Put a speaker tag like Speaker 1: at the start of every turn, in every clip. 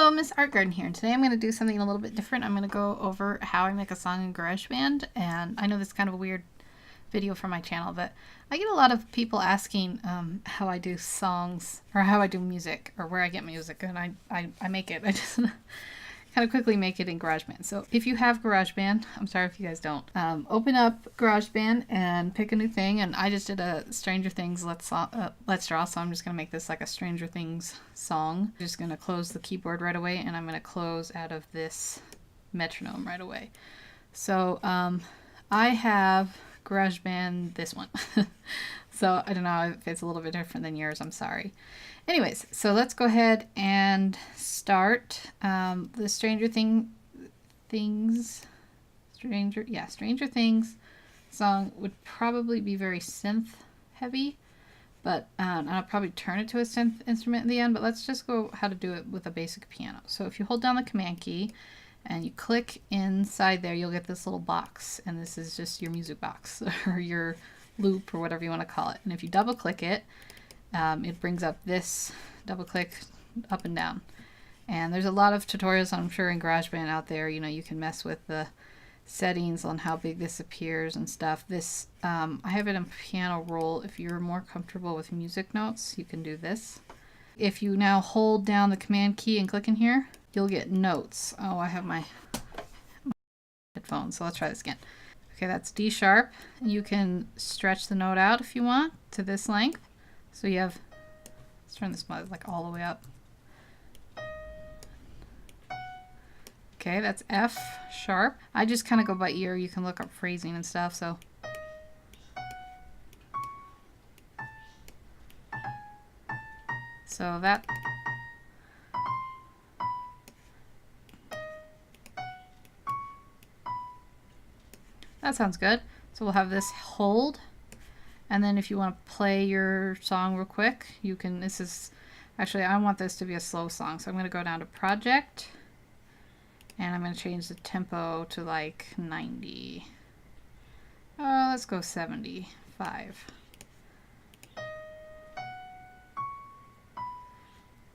Speaker 1: Hello, Miss Art Garden here, and today I'm going to do something a little bit different. I'm going to go over how I make a song in Garageband, and I know this is kind of a weird video for my channel, but I get a lot of people asking how I do songs, or how I do music, or where I get music, and I make it. I just kind of quickly make it in GarageBand. So if you have GarageBand, I'm sorry if you guys don't, open up GarageBand and pick a new thing. And I just did a Stranger Things Let's Draw, so I'm just going to make this like a Stranger Things song. I'm just going to close the keyboard right away, and I'm going to close out of this metronome right away. So I have GarageBand, this one. So I don't know if it's a little bit different than yours, I'm sorry. Anyways, so let's go ahead and start the Stranger Things song would probably be very synth heavy, but I'll probably turn it to a synth instrument in the end, but let's just go how to do it with a basic piano. So if you hold down the command key and you click inside there, you'll get this little box, and this is just your music box or your loop or whatever you want to call it. And if you double click it, it brings up this, double click up and down. And there's a lot of tutorials, I'm sure, in GarageBand out there. You know, you can mess with the settings on how big this appears and stuff. This, I have it in piano roll. If you're more comfortable with music notes, you can do this. If you now hold down the command key and click in here, you'll get notes. Oh, I have my headphones, so let's try this again. Okay, that's D sharp. You can stretch the note out if you want to this length. So you have, let's turn this like all the way up. Okay, that's F sharp. I just kind of go by ear. You can look up phrasing and stuff. So that. That sounds good. So we'll have this hold. And then if you want to play your song real quick, you can, this is, actually I want this to be a slow song. So I'm going to go down to project, and I'm going to change the tempo to like 90. Oh, let's go 75.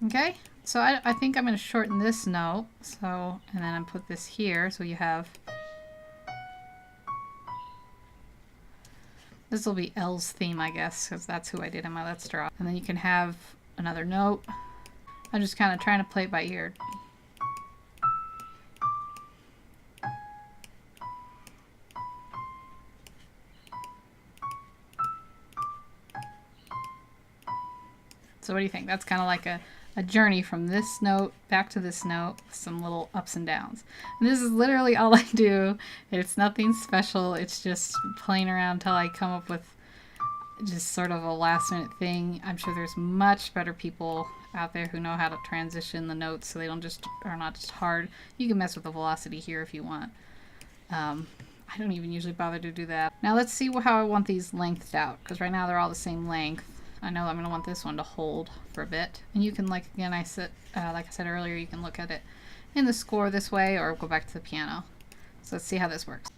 Speaker 1: Okay, so I think I'm going to shorten this note. So, and then I put this here, so you have, this will be L's theme, I guess, because that's who I did in my Let's Draw. And then you can have another note. I'm just kind of trying to play it by ear. So what do you think? That's kind of like a journey from this note back to this note with some little ups and downs. And this is literally all I do. It's nothing special. It's just playing around until I come up with just sort of a last minute thing. I'm sure there's much better people out there who know how to transition the notes so they don't just are not just hard. You can mess with the velocity here if you want. I don't even usually bother to do that. Now let's see how I want these lengthed out, because right now they're all the same length. I know I'm going to want this one to hold for a bit. And you can, like, again, like I said earlier, you can look at it in the score this way or go back to the piano. So let's see how this works.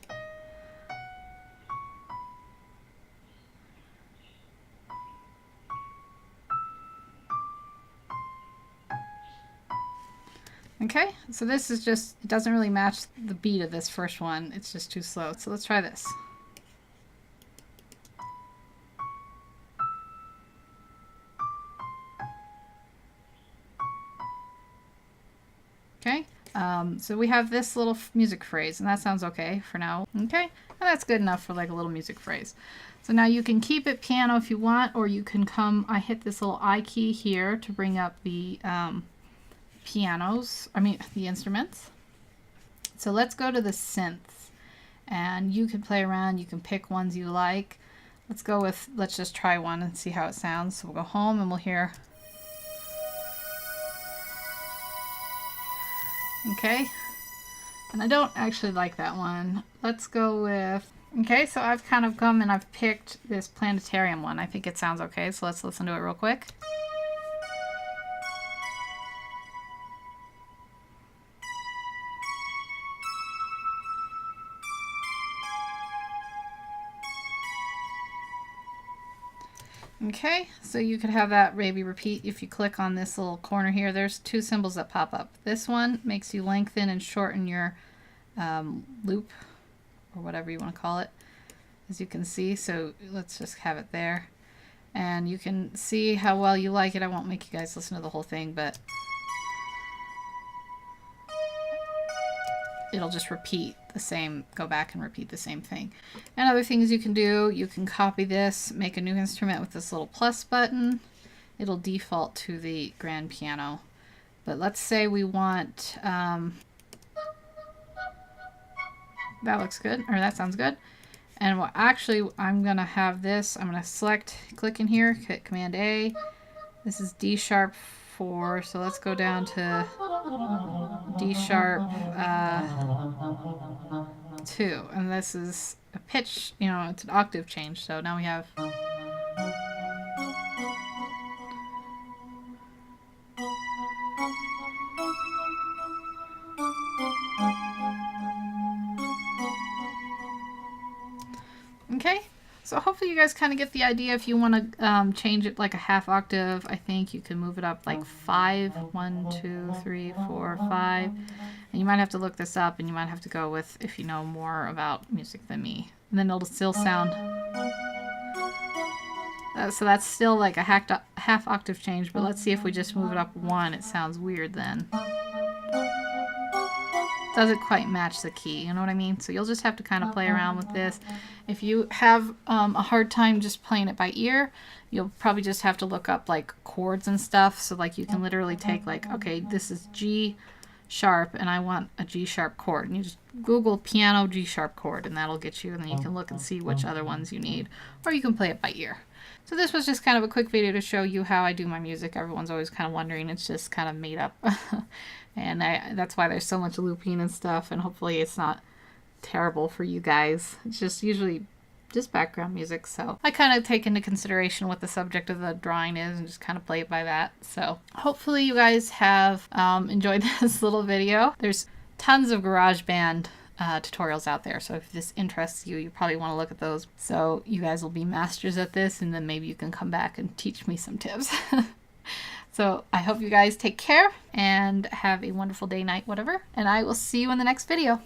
Speaker 1: Okay, so this is just, it doesn't really match the beat of this first one. It's just too slow. So let's try this. Okay, so we have this little music phrase, and that sounds okay for now. Okay, and that's good enough for like a little music phrase. So now you can keep it piano if you want, or you can come, I hit this little I key here to bring up the the instruments. So let's go to the synths, and you can play around, you can pick ones you like. Let's go with, let's just try one and see how it sounds. So we'll go home and we'll hear. Okay, and I don't actually like that one. Let's go with, okay, so I've kind of come and I've picked this planetarium one. I think it sounds okay, so let's listen to it real quick. Okay, so you could have that maybe repeat if you click on this little corner here. There's two symbols that pop up. This one makes you lengthen and shorten your loop, or whatever you want to call it, as you can see. So let's just have it there. And you can see how well you like it. I won't make you guys listen to the whole thing, but it'll just repeat the same, go back and repeat the same thing. And other things you can do, you can copy this, make a new instrument with this little plus button. It'll default to the grand piano. But let's say we want, that looks good, or that sounds good. And well, actually, I'm going to have this, I'm going to select, click in here, hit Command A. This is D sharp 4, so let's go down to D sharp 2. And this is a pitch, you know, it's an octave change. So now we have. Okay, so hopefully you guys kind of get the idea. If you want to change it like a half octave, I think you can move it up like 5. 1, 2, 3, 4, 5. And you might have to look this up, and you might have to go with if you know more about music than me. And then it'll still sound. So that's still like a half octave change, but let's see if we just move it up 1. It sounds weird then. Doesn't quite match the key, you know what I mean? So you'll just have to kind of play around with this. If you have a hard time just playing it by ear, you'll probably just have to look up like chords and stuff. So like you can literally take like, okay, this is G sharp and I want a G sharp chord. And you just Google piano G sharp chord and that'll get you, and then you can look and see which other ones you need. Or you can play it by ear. So this was just kind of a quick video to show you how I do my music. Everyone's always kind of wondering. It's just kind of made up. And that's why there's so much looping and stuff. And hopefully it's not terrible for you guys. It's just usually just background music. So I kind of take into consideration what the subject of the drawing is and just kind of play it by that. So hopefully you guys have enjoyed this little video. There's tons of GarageBand tutorials out there, so if this interests you, you probably want to look at those, so you guys will be masters at this, and then maybe you can come back and teach me some tips. So I hope you guys take care and have a wonderful day, night, whatever, and I will see you in the next video.